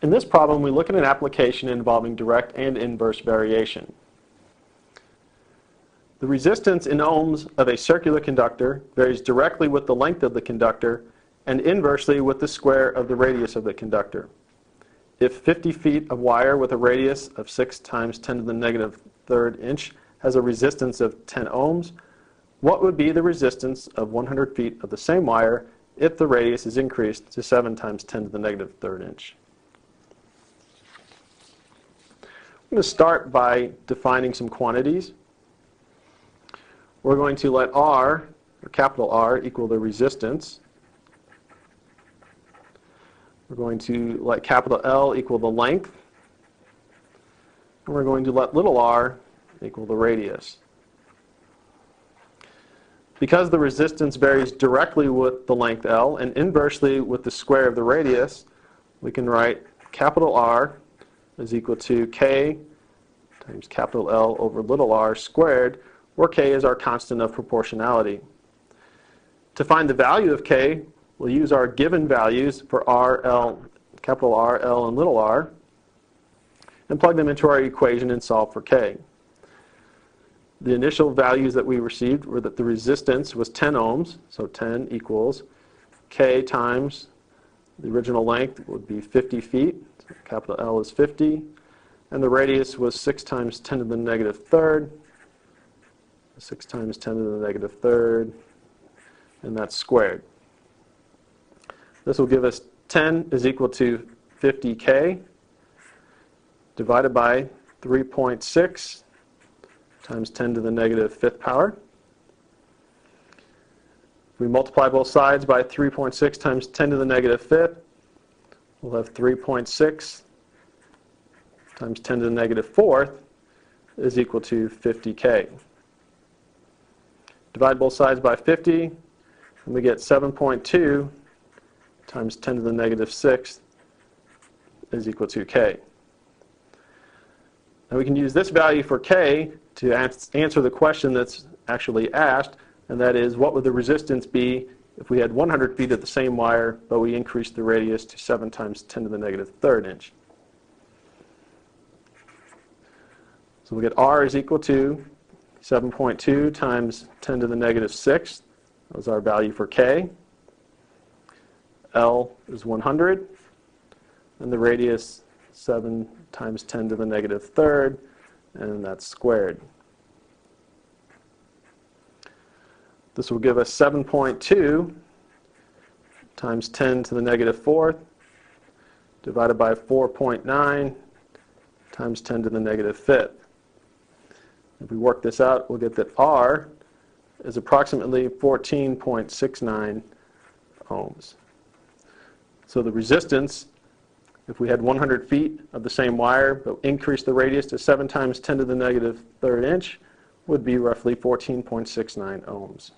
In this problem, we look at an application involving direct and inverse variation. The resistance in ohms of a circular conductor varies directly with the length of the conductor and inversely with the square of the radius of the conductor. If 50 feet of wire with a radius of 6 times 10 to the negative third inch has a resistance of 10 ohms, what would be the resistance of 100 feet of the same wire if the radius is increased to 7 times 10 to the negative third inch? I'm going to start by defining some quantities. We're going to let R, or capital R, equal the resistance. We're going to let capital L equal the length. And we're going to let little r equal the radius. Because the resistance varies directly with the length L and inversely with the square of the radius, we can write capital R is equal to K times capital L over little r squared, where K is our constant of proportionality. To find the value of K, we'll use our given values for R, L, capital R, L, and little r, and plug them into our equation and solve for K. The initial values that we received were that the resistance was 10 ohms, so 10 equals K times the original length would be 50 feet, so capital L is 50, and the radius was 6 times 10 to the negative third, 6 times 10 to the negative third, and that's squared. This will give us 10 is equal to 50K divided by 3.6 times 10 to the negative fifth power. If we multiply both sides by 3.6 times 10 to the negative fifth, we'll have 3.6 times 10 to the negative fourth is equal to 50K. Divide both sides by 50, and we get 7.2 times 10 to the negative sixth is equal to K. Now we can use this value for K to answer the question that's actually asked, and that is, what would the resistance be if we had 100 feet of the same wire, but we increased the radius to 7 times 10 to the negative third inch? So we get R is equal to 7.2 times 10 to the negative sixth. That was our value for K. L is 100, and the radius 7 times 10 to the negative third, and that's squared. This will give us 7.2 times 10 to the negative fourth divided by 4.9 times 10 to the negative fifth. If we work this out, we'll get that R is approximately 14.69 ohms. So the resistance, if we had 100 feet of the same wire but increased the radius to 7 times 10 to the negative third inch, would be roughly 14.69 ohms.